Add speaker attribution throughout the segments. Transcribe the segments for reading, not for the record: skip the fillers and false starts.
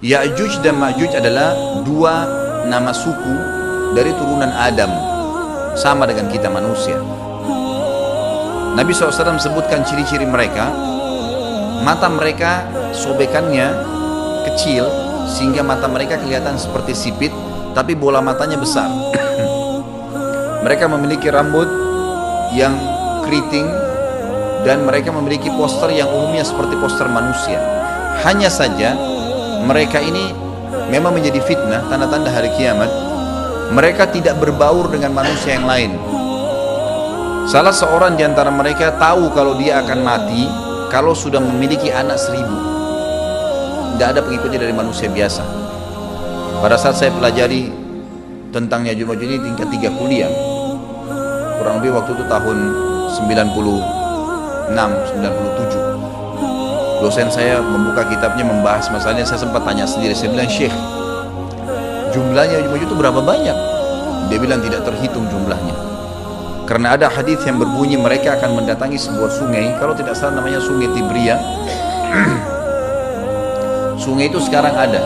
Speaker 1: Ya'juj dan Ma'juj adalah dua nama suku dari turunan Adam, sama dengan kita manusia. Nabi SAW sebutkan ciri-ciri mereka. Mata mereka sobekannya kecil sehingga mata mereka kelihatan seperti sipit, tapi bola matanya besar. Mereka memiliki rambut yang keriting dan mereka memiliki poster yang umumnya seperti poster manusia. Hanya saja mereka ini memang menjadi fitnah, tanda-tanda hari kiamat. Mereka tidak berbaur dengan manusia yang lain. Salah seorang di antara mereka tahu kalau dia akan mati kalau sudah memiliki anak 1000. Tidak ada pengikutnya dari manusia biasa. Pada saat saya pelajari tentang Ya'juj Ma'juj ini tingkat 3 kuliah, kurang lebih waktu itu tahun 96, 97, dosen saya membuka kitabnya membahas masalahnya. Saya sempat tanya sendiri, saya bilang, Syekh, jumlahnya Ya'juj Ma'juj itu berapa banyak? Dia bilang tidak terhitung jumlahnya. Karena ada hadis yang berbunyi mereka akan mendatangi sebuah sungai, kalau tidak salah namanya Sungai Tibria. Sungai itu sekarang ada,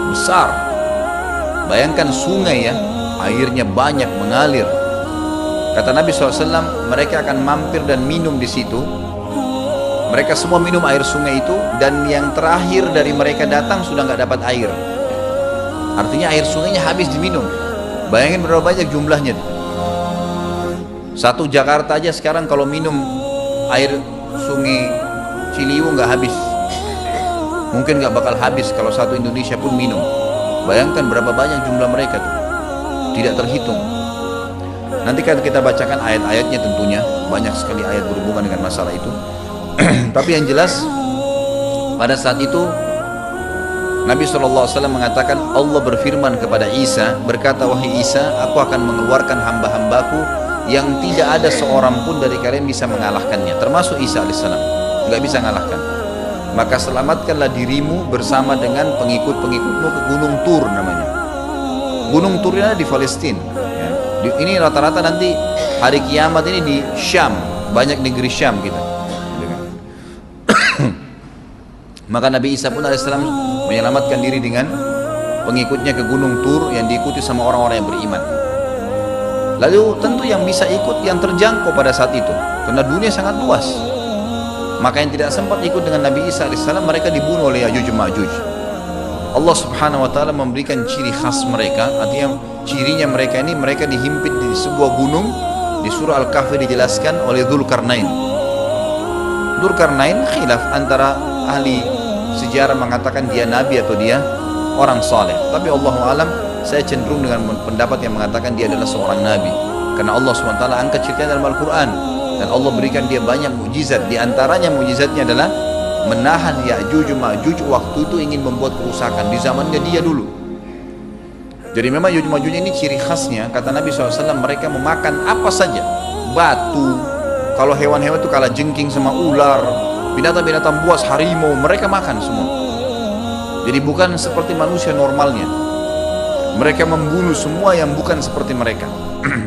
Speaker 1: besar. Bayangkan sungai ya, airnya banyak mengalir. Kata Nabi SAW, mereka akan mampir dan minum di situ. Mereka semua minum air sungai itu, dan yang terakhir dari mereka datang sudah nggak dapat air. Artinya air sungainya habis diminum. Bayangin berapa banyak jumlahnya. Satu Jakarta aja sekarang kalau minum air sungai Ciliwung nggak habis. Mungkin nggak bakal habis kalau satu Indonesia pun minum. Bayangkan berapa banyak jumlah mereka tuh. Tidak terhitung. Nanti kan kita bacakan ayat-ayatnya tentunya. Banyak sekali ayat berhubungan dengan masalah itu. Tapi yang jelas pada saat itu Nabi SAW mengatakan, Allah berfirman kepada Isa, berkata, wahai Isa, aku akan mengeluarkan hamba-hambaku yang tidak ada seorang pun dari kalian bisa mengalahkannya, termasuk Isa alaihissalam, nggak bisa mengalahkan. Maka selamatkanlah dirimu bersama dengan pengikut-pengikutmu ke Gunung Tur namanya. Gunung Tur ini di Palestina. Ya. Ini rata-rata nanti hari kiamat ini di Syam, banyak negeri Syam kita. Maka Nabi Isa pun alaihissalam menyelamatkan diri dengan pengikutnya ke Gunung Tur yang diikuti sama orang-orang yang beriman. Lalu tentu yang bisa ikut yang terjangkau pada saat itu, karena dunia sangat luas. Maka yang tidak sempat ikut dengan Nabi Isa AS, mereka dibunuh oleh Ya'juj Ma'juj. Allah Subhanahu Wa Taala memberikan ciri khas mereka, artinya cirinya mereka ini, mereka dihimpit di sebuah gunung. Di surah Al-Kahfi dijelaskan oleh Dzulkarnain. Dzulkarnain khilaf antara ahli sejarah mengatakan dia nabi atau dia orang saleh. Tapi Allahu alam, saya cenderung dengan pendapat yang mengatakan dia adalah seorang nabi, karena Allah SWT angkat ceritanya dalam Al-Quran, dan Allah berikan dia banyak mukjizat. Di antaranya mukjizatnya adalah menahan Ya'juj Ma'juj waktu itu ingin membuat kerusakan di zamannya dia dulu. Jadi memang Ya'juj Ma'juj ini ciri khasnya, kata Nabi SAW, mereka memakan apa saja, batu. Kalau hewan-hewan itu kalah jengking sama ular, binatang-binatang buas, harimau, mereka makan semua. Jadi bukan seperti manusia normalnya. Mereka membunuh semua yang bukan seperti mereka.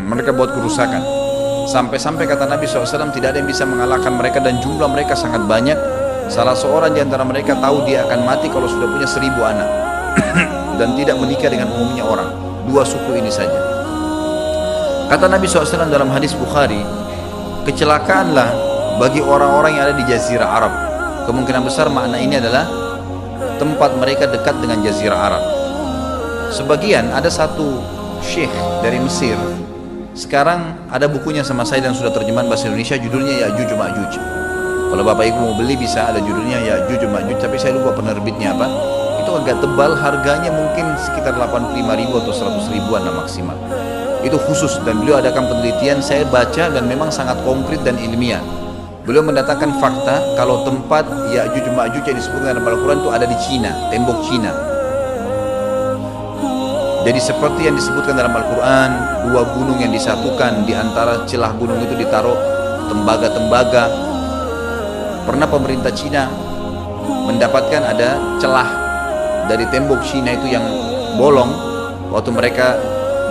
Speaker 1: Mereka buat kerusakan. Sampai-sampai kata Nabi SAW, tidak ada yang bisa mengalahkan mereka, dan jumlah mereka sangat banyak. Salah seorang di antara mereka tahu dia akan mati kalau sudah punya 1000 anak. Dan tidak menikah dengan umumnya orang. 2 suku ini saja. Kata Nabi SAW dalam hadis Bukhari, kecelakaanlah bagi orang-orang yang ada di Jazirah Arab. Kemungkinan besar makna ini adalah tempat mereka dekat dengan Jazirah Arab. Sebagian, ada satu syekh dari Mesir, sekarang ada bukunya sama saya dan sudah terjemahan bahasa Indonesia, judulnya Ya'juj Ma'juj. Kalau Bapak Ibu mau beli bisa, ada judulnya Ya'juj Ma'juj, tapi saya lupa penerbitnya apa. Itu agak tebal, harganya mungkin sekitar 85.000 atau 100 ribuan lah maksimal. Itu khusus, dan beliau adakan penelitian, saya baca dan memang sangat konkret dan ilmiah. Beliau mendatangkan fakta kalau tempat Ya'juj Ma'juj yang disebutkan dalam Al-Quran itu ada di Cina, tembok Cina. Jadi seperti yang disebutkan dalam Al-Quran, 2 gunung yang disatukan, di antara celah gunung itu ditaruh tembaga-tembaga. Pernah pemerintah Cina mendapatkan ada celah dari tembok Cina itu yang bolong, waktu mereka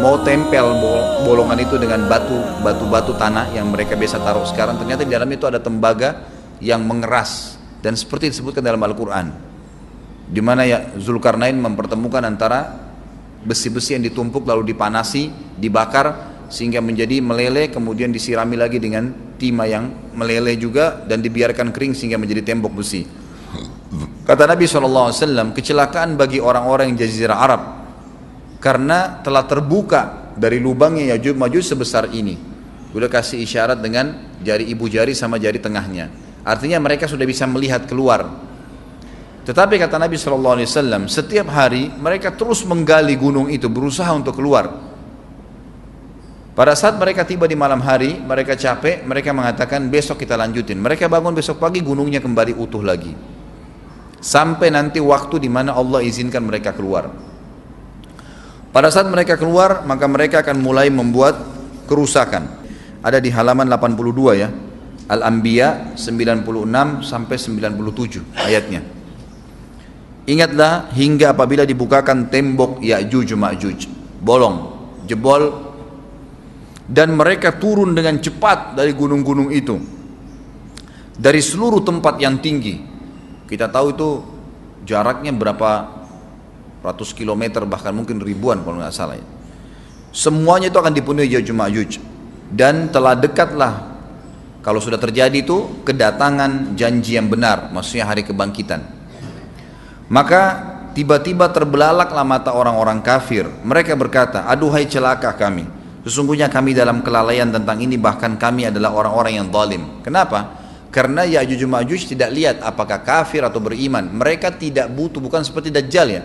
Speaker 1: mau tempel bolongan itu dengan batu tanah yang mereka biasa taruh sekarang, ternyata di dalam itu ada tembaga yang mengeras, dan seperti disebutkan dalam Al-Quran. di mana ya Zulkarnain mempertemukan antara besi-besi yang ditumpuk lalu dipanasi, dibakar sehingga menjadi meleleh, kemudian disirami lagi dengan timah yang meleleh juga dan dibiarkan kering sehingga menjadi tembok besi. Kata Nabi SAW, kecelakaan bagi orang-orang yang Jazirah Arab karena telah terbuka dari lubangnya Yajuj Majuj sebesar ini. Udah kasih isyarat dengan jari ibu jari sama jari tengahnya, artinya mereka sudah bisa melihat keluar. Tetapi kata Nabi SAW, setiap hari mereka terus menggali gunung itu, berusaha untuk keluar. Pada saat mereka tiba di malam hari, mereka capek, mereka mengatakan besok kita lanjutin. Mereka bangun besok pagi, gunungnya kembali utuh lagi. Sampai nanti waktu di mana Allah izinkan mereka keluar. Pada saat mereka keluar, maka mereka akan mulai membuat kerusakan. Ada di halaman 82 ya. Al-Anbiya 96 sampai 97 ayatnya. Ingatlah hingga apabila dibukakan tembok Ya'juj Ma'juj, bolong, jebol, dan mereka turun dengan cepat dari gunung-gunung itu, dari seluruh tempat yang tinggi. Kita tahu itu jaraknya berapa ratus kilometer, bahkan mungkin ribuan kalau nggak salah ya. Semuanya itu akan dipenuhi Ya'juj Ma'juj, dan telah dekatlah, kalau sudah terjadi itu, kedatangan janji yang benar, maksudnya hari kebangkitan. Maka tiba-tiba terbelalaklah mata orang-orang kafir. Mereka berkata, aduhai celaka kami, sesungguhnya kami dalam kelalaian tentang ini, bahkan kami adalah orang-orang yang zalim. Kenapa? Karena Ya'juj Ma'juj tidak lihat apakah kafir atau beriman. Mereka tidak butuh, bukan seperti Dajjal ya.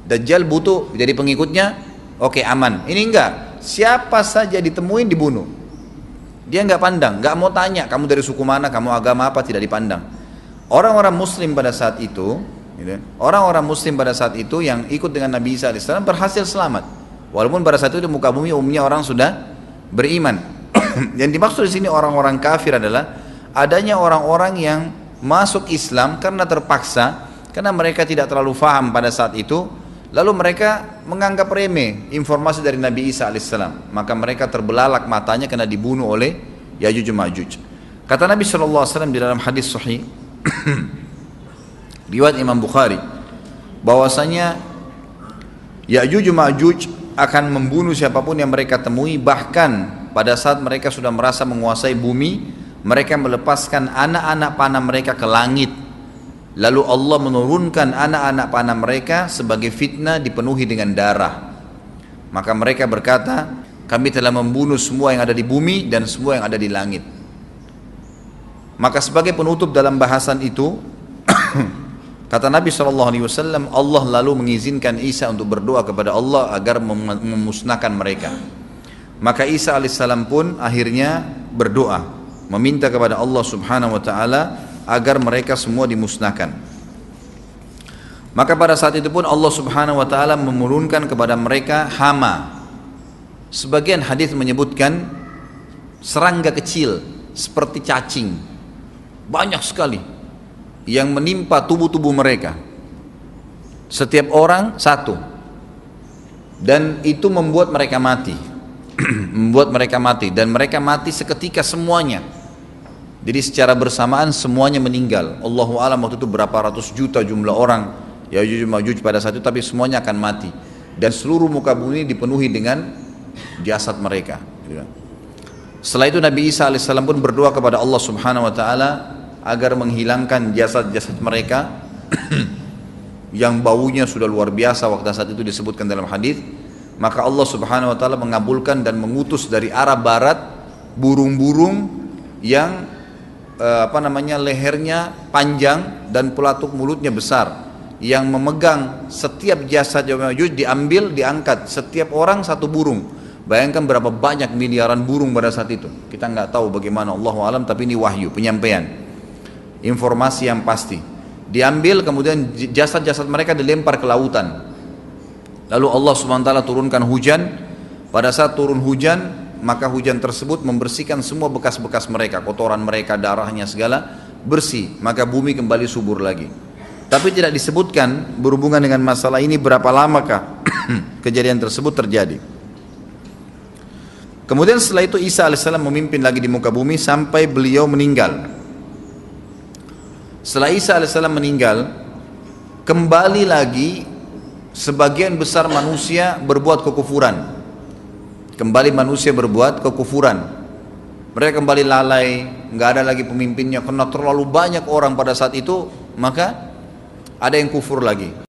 Speaker 1: Dajjal butuh jadi pengikutnya, oke, aman. Ini enggak, siapa saja ditemuin dibunuh. Dia enggak pandang, enggak mau tanya kamu dari suku mana, kamu agama apa, tidak dipandang. Orang-orang muslim pada saat itu, orang-orang muslim pada saat itu yang ikut dengan Nabi Isa AS berhasil selamat. Walaupun pada saat itu di muka bumi umumnya orang sudah beriman. Yang dimaksud di sini orang-orang kafir adalah adanya orang-orang yang masuk Islam karena terpaksa, karena mereka tidak terlalu faham pada saat itu, lalu mereka menganggap remeh informasi dari Nabi Isa alaihissalam, maka mereka terbelalak matanya karena dibunuh oleh Ya'juj Ma'juj. Kata Nabi SAW di dalam hadis sahih riwayat Imam Bukhari, bahwasanya Ya'juj Ma'juj akan membunuh siapapun yang mereka temui. Bahkan pada saat mereka sudah merasa menguasai bumi, mereka melepaskan anak-anak panah mereka ke langit, lalu Allah menurunkan anak-anak panah mereka sebagai fitnah dipenuhi dengan darah. Maka mereka berkata, kami telah membunuh semua yang ada di bumi dan semua yang ada di langit. Maka sebagai penutup dalam bahasan itu kata Nabi SAW, Allah lalu mengizinkan Isa untuk berdoa kepada Allah agar memusnahkan mereka. Maka Isa alaihissalam pun akhirnya berdoa, meminta kepada Allah subhanahu wa ta'ala agar mereka semua dimusnahkan. Maka pada saat itu pun Allah subhanahu wa ta'ala menurunkan kepada mereka hama. Sebagian hadis menyebutkan serangga kecil seperti cacing, banyak sekali, yang menimpa tubuh-tubuh mereka, setiap orang satu, dan itu membuat mereka mati. Membuat mereka mati, dan mereka mati seketika semuanya. Jadi secara bersamaan semuanya meninggal. Allahu a'lam waktu itu berapa ratus juta jumlah orang Ya'juj Ma'juj pada saat itu, tapi semuanya akan mati, dan seluruh muka bumi dipenuhi dengan jasad mereka. Setelah itu Nabi Isa alaihissalam pun berdoa kepada Allah subhanahu wa ta'ala agar menghilangkan jasad-jasad mereka yang baunya sudah luar biasa waktu saat itu disebutkan dalam hadis. Maka Allah subhanahu wa ta'ala mengabulkan dan mengutus dari arah barat burung-burung yang lehernya panjang dan pelatuk mulutnya besar, yang memegang setiap jasad Ya'juj diambil, diangkat, setiap orang satu burung. Bayangkan berapa banyak miliaran burung pada saat itu. Kita nggak tahu bagaimana, Allahu a'lam, tapi ini wahyu, penyampaian informasi yang pasti. Diambil, kemudian jasad-jasad mereka dilempar ke lautan. Lalu Allah SWT turunkan hujan. Pada saat turun hujan, maka hujan tersebut membersihkan semua bekas-bekas mereka, kotoran mereka, darahnya segala bersih. Maka bumi kembali subur lagi. Tapi tidak disebutkan berhubungan dengan masalah ini berapa lamakah kejadian tersebut terjadi. Kemudian setelah itu Isa alaihissalam memimpin lagi di muka bumi sampai beliau meninggal. Setelah Isa alaihissalam meninggal, kembali lagi sebagian besar manusia berbuat kekufuran. Kembali manusia berbuat kekufuran. Mereka kembali lalai, nggak ada lagi pemimpinnya karena terlalu banyak orang pada saat itu, maka ada yang kufur lagi.